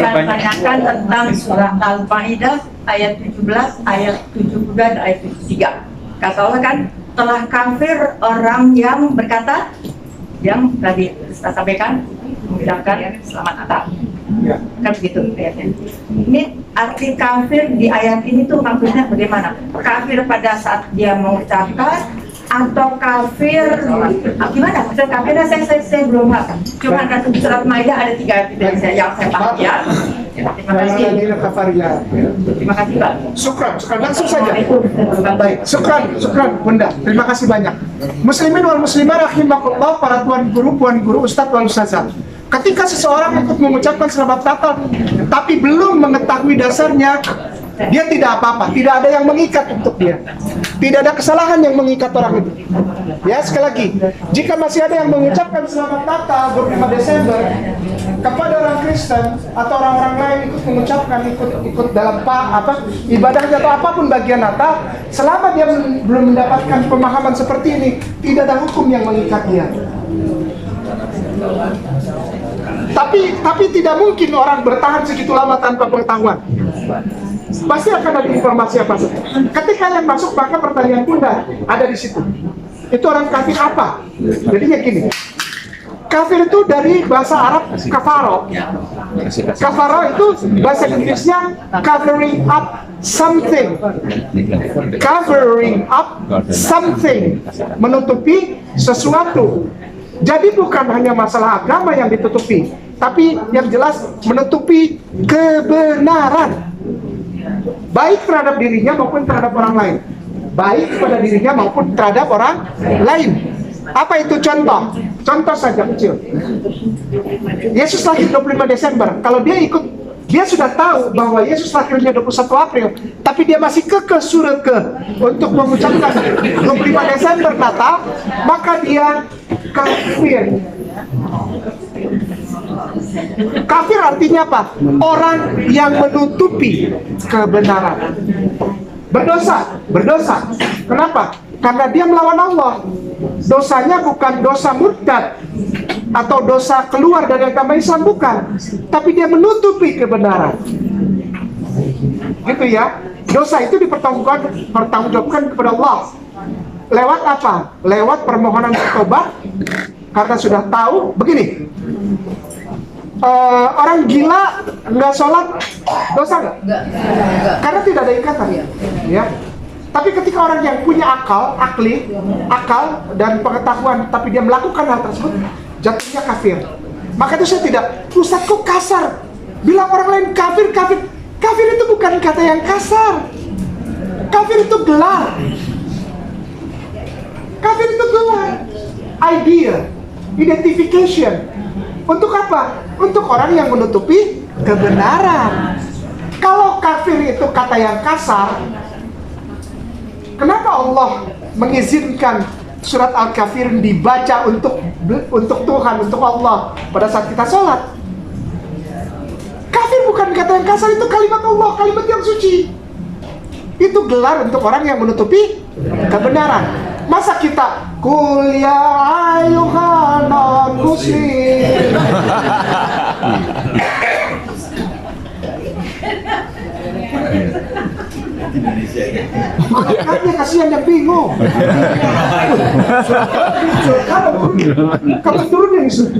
akan tanyakan tentang surah Al-Maidah ayat 17, ayat 72 dan ayat 73. Kata Allah kan, telah kafir orang yang berkata, yang tadi saya sampaikan, mengucapkan selamat Natal. Kan begitu ayatnya. Ini arti kafir di ayat ini tuh maksudnya bagaimana? Kafir pada saat dia mengucapkan atau kafir gimana? Maksudnya kafirnya saya belum paham. Cuma ada surat Maidah ada 3 ayat yang saya paham ya. Terima kasih. Terima kasih Pak. Syukran, langsung saja. Baik, syukran Bunda. Terima kasih banyak. Muslimin wal muslimah rahimakumullah, para tuan guru, ustadz wal ustazah. Ketika seseorang ikut mengucapkan selamat Natal tapi belum mengetahui dasarnya, dia tidak apa-apa, tidak ada yang mengikat untuk dia. Tidak ada kesalahan yang mengikat orang itu. Ya, sekali lagi, jika masih ada yang mengucapkan selamat Natal 25 Desember kepada orang Kristen atau orang-orang lain ikut mengucapkan ikut dalam ibadahnya atau apapun bagian Natal, selama dia belum mendapatkan pemahaman seperti ini, tidak ada hukum yang mengikat dia. Tapi tidak mungkin orang bertahan segitu lama tanpa pengetahuan. Pasti akan ada informasi apa saja. Ketika yang masuk, maka pertanyaan Bunda ada di situ. Itu orang kafir apa? Jadinya gini. Kafir itu dari bahasa Arab kafaro. Kafaro itu bahasa Inggrisnya covering up something. Covering up something, menutupi sesuatu. Jadi bukan hanya masalah agama yang ditutupi, tapi yang jelas menutupi kebenaran, baik terhadap dirinya maupun terhadap orang lain. Baik pada dirinya maupun terhadap orang lain. Apa itu contoh? Contoh saja kecil. Yesus lahir 25 Desember. Kalau dia sudah tahu bahwa Yesus lahirnya 21 April, tapi dia masih untuk mengucapkan 25 Desember Natal, maka dia kafir. Kafir artinya apa? Orang yang menutupi kebenaran. Berdosa. Kenapa? Karena dia melawan Allah. Dosanya bukan dosa murtad atau dosa keluar dari agama Islam, bukan, tapi dia menutupi kebenaran. Gitu ya. Dosa itu dipertanggungjawabkan kepada Allah. Lewat apa? Lewat permohonan bertobat, karena sudah tahu. Begini, orang gila nggak sholat dosa nggak? Karena tidak ada ikatan ya. Tapi ketika orang yang punya akal dan pengetahuan, tapi dia melakukan hal tersebut, jatuhnya kafir. Maka itu saya tidak, Ustaz kok kasar bilang orang lain kafir. Kafir itu bukan kata yang kasar. Kafir itu gelar. Idea, identification. Untuk apa? Untuk orang yang menutupi kebenaran. Kalau kafir itu kata yang kasar, kenapa Allah mengizinkan surat Al-Kafirun dibaca untuk Tuhan, untuk Allah pada saat kita sholat? Kafir bukan kata yang kasar, itu kalimat Allah, kalimat yang suci. Itu gelar untuk orang yang menutupi kebenaran. Masa kita kul ya ayyuhan muslim. Makanya kasihan yang bingung. Kamu turun yang isu.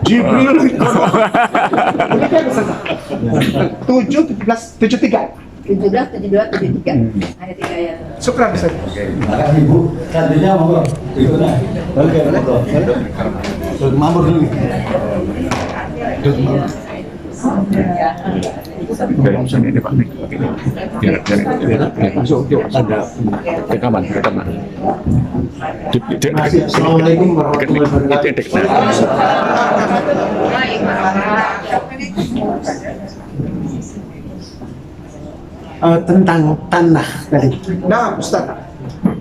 Jibril di Konoha. 7, 17, 73 ada 3 ayat. Syukran bisa. Makasih Bu. Selanjutnya monggo. Berikutnya. Oke, monggo. Duduk mambur dulu. Dari ini Pak. Biar masuk ada rekaman. Assalamualaikum warahmatullahi wabarakatuh. Tentang tanah tadi. Nah, Ustaz,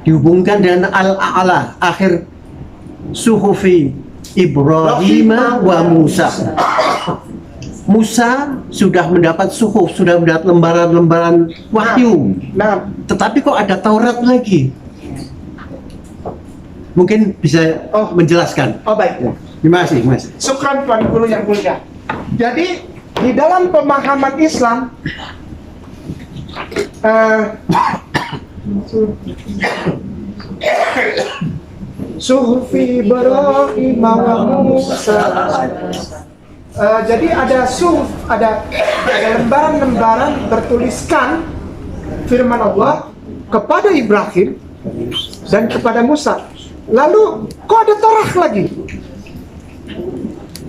dihubungkan dengan al-a'la, akhir suhufi Ibrahim wa Musa. Musa sudah mendapat suhuf, sudah mendapat lembaran-lembaran wahyu. Nah, Tetapi kok ada Taurat lagi? Mungkin bisa menjelaskan. baik. Terima kasih, Mas. Syukran Tuan Guru yang mulia. Jadi di dalam pemahaman Islam Suhufi Ibrahim wa Musa. Jadi ada ada lembaran-lembaran bertuliskan firman Allah kepada Ibrahim dan kepada Musa. Lalu kok ada Torah lagi?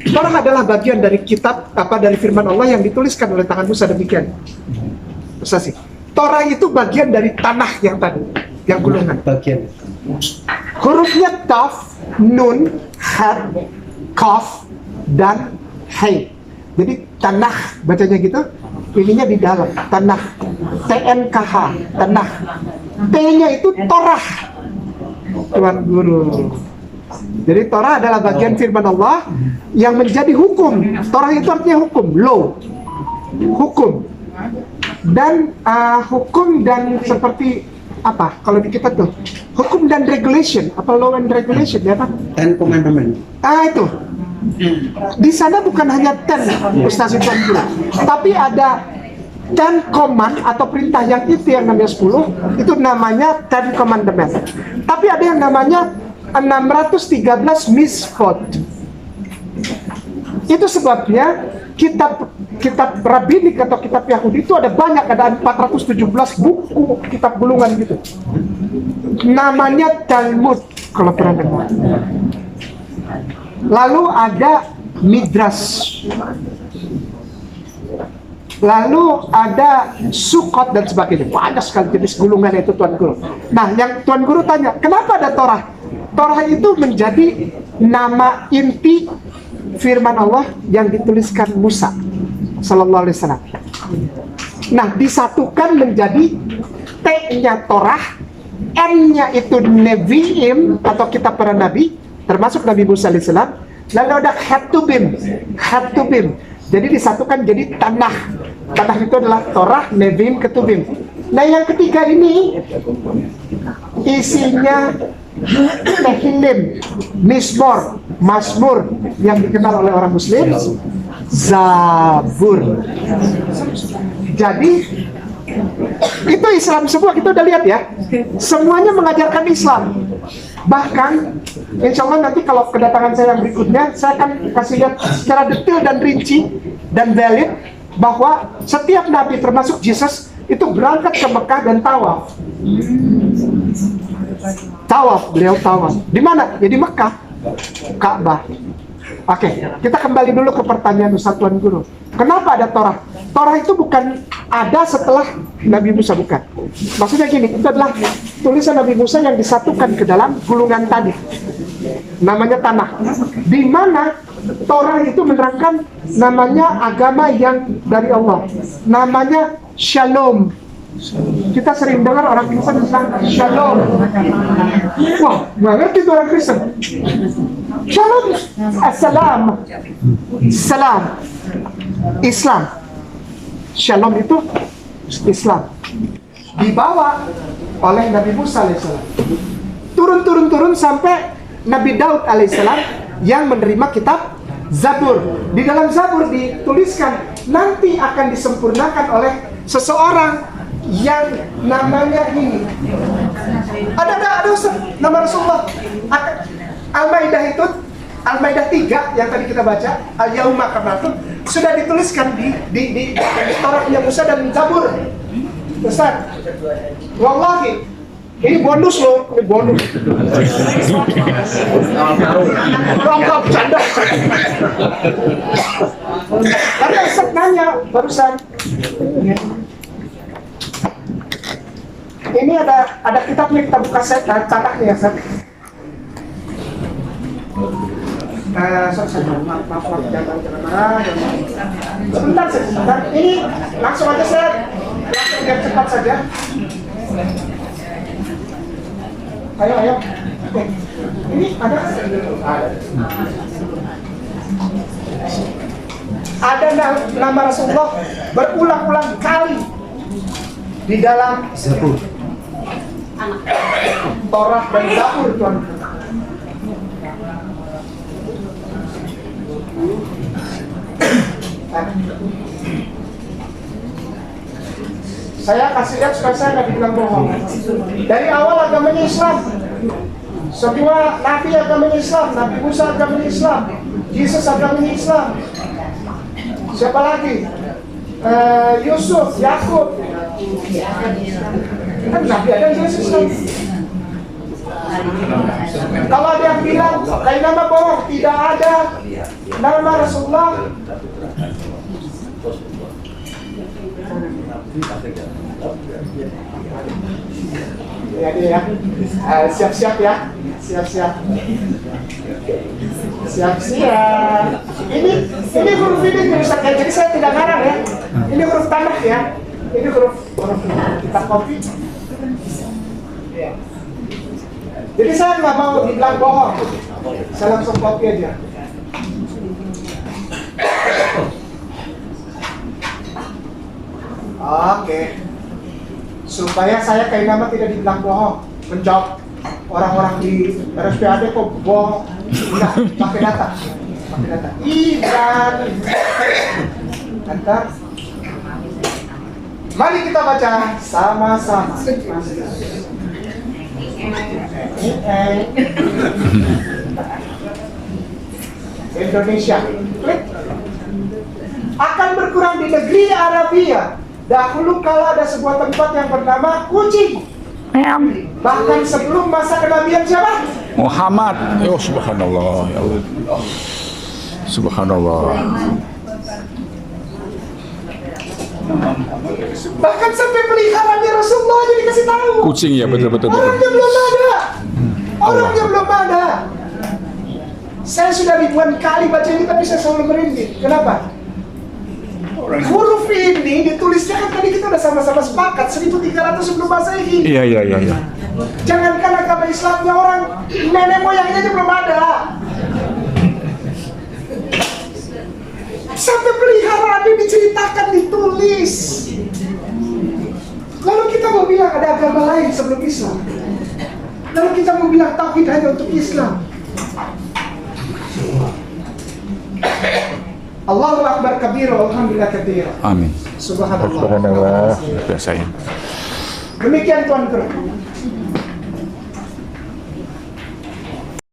Torah adalah bagian dari kitab dari firman Allah yang dituliskan oleh tangan Musa, demikian. Musa sih. Torah itu bagian dari tanah yang tadi, yang gulungan. Bagian. Hurufnya Taf, Nun, Had, Qaf, dan Hai. Jadi tanah bacanya gitu. Ininya di dalam tanah. TNKH, tanah. T-nya itu Torah. Tuan Guru. Jadi Torah adalah bagian firman Allah yang menjadi hukum. Torah itu artinya hukum, law, hukum. Dan hukum dan seperti apa? Kalau di kita tuh hukum dan regulation, apa law and regulation ya Pak? Ten Commandment. Itu. Di sana bukan hanya ten, Ustaz Tuan Guru, tapi ada ten command atau perintah yang itu yang namanya 10, itu namanya ten commandment. Tapi ada yang namanya 613 misfot. Itu sebabnya kitab rabbinik atau kitab Yahudi itu ada banyak, ada 417 buku kitab gulungan gitu. Namanya Talmud kalau pernah dengar. Lalu ada Midrash. Lalu ada Sukkot dan sebagainya. Banyak sekali jenis gulungan itu Tuan Guru. Nah, yang Tuan Guru tanya, kenapa ada Torah? Torah itu menjadi nama inti firman Allah yang dituliskan Musa sallallahu alaihi wasallam. Nah, disatukan menjadi T-nya Torah, N-nya itu Nevi'im atau kitab para nabi, termasuk Nabi Musa alaihissalam. Lalu ada Hatubim. Jadi disatukan jadi tanah. Tanah itu adalah Torah, Nevi'im, Ketubim. Nah, yang ketiga ini isinya Tehillim, Mizmor, Mazmur yang dikenal oleh orang Muslim, Zabur. Jadi itu Islam semua, kita udah lihat ya. Semuanya mengajarkan Islam. Bahkan insya Allah nanti kalau kedatangan saya yang berikutnya, saya akan kasih lihat secara detail dan rinci dan valid bahwa setiap nabi termasuk Yesus itu berangkat ke Mekah dan tawaf. Beliau tawaf. Di mana? Ya di Mekah, Ka'bah. Oke, kita kembali dulu ke pertanyaan Ustaz Tuan Guru. Kenapa ada Torah? Torah itu bukan ada setelah Nabi Musa, bukan. Maksudnya gini, itu adalah tulisan Nabi Musa yang disatukan ke dalam gulungan tadi. Namanya tanah. Di mana Torah itu menerangkan namanya agama yang dari Allah. Namanya Shalom. Kita sering dengar orang Kristen bilang Shalom. Wah, nggak ngerti itu orang Kristen. Shalom, Assalam, Salam, Islam. Shalom itu Islam. Dibawa oleh Nabi Musa alaihissalam. Turun sampai Nabi Daud alaihissalam yang menerima kitab Zabur. Di dalam Zabur dituliskan nanti akan disempurnakan oleh seseorang yang namanya ini. Ada Ustaz, nama Rasulullah. Al-Maidah itu, Al-Maidah 3 yang tadi kita baca, Al-Yauma Akmaltu, sudah dituliskan di Torahnya Musa dan Zabur. Ustaz, wallahi ini bonus loh, ini bonus. Enggak bercanda. Karena Ustaz nanya barusan, ini ada kitabnya, kita buka cataknya ya Ustaz. Maaf, jangan marah. Sebentar. Ini langsung aja saya, biar cepat saja. Ayo. Oke. Ini ada nama Rasulullah berulang-ulang kali di dalam Zabur, Torah dan Zabur, Tuan. Saya kasih lihat supaya saya nggak dibilang bohong. Dari awal agamanya Islam. Semua nabi agamanya Islam, Nabi Musa agamanya Islam, Yesus agamanya Islam. Siapa lagi? Yusuf, Yakub. Kan Nabi ada Yesus Islam. Kalau ada yang bilang kayak nama bohong, tidak ada nama Rasulullah. Ya dia ya, siap-siap ya, siap-siap. Siap-siap. Ini huruf ini bisa kayak jadi saya tidak ngarang ya. Ini huruf tanah ya. Ini huruf kita copy. Ya. Jadi saya nggak mau dibilang bohong. Saya langsung copy aja. Oke. Supaya saya kayak nama tidak dibilang bohong, menjawab orang-orang di RSPAD kok bohong. Enggak, pakai data. Pakai data. Iban. Antar. Mari kita baca sama-sama. Indonesia. Klik. Akan berkurang di negeri Arabia. Dahulu kala ada sebuah tempat yang bernama Kucing. Bahkan sebelum masa kenabian siapa? Muhammad. Oh subhanallah ya Allah. Subhanallah. Bahkan sampai peliharaannya Rasulullah aja dikasih tahu. Kucing ya betul. Orangnya belum ada. Orangnya belum ada. Saya sudah ribuan kali baca ini tapi saya selalu merinding. Kenapa? Huruf ini ditulisnya kan tadi kita udah sama-sama sepakat 1300 sebelum Masehi. Iya. Jangankan agama Islamnya, orang nenek moyangnya aja belum ada. Sampai peliharaan ini diceritakan, ditulis. Lalu kita mau bilang ada agama lain sebelum Islam. Lalu kita mau bilang tauhid hanya untuk Islam. Allahu Akbar kabira, alhamdulillah katsira. Amin. Subhanallah. Subhanallah. Biasa ya. Demikian Tuan Guru.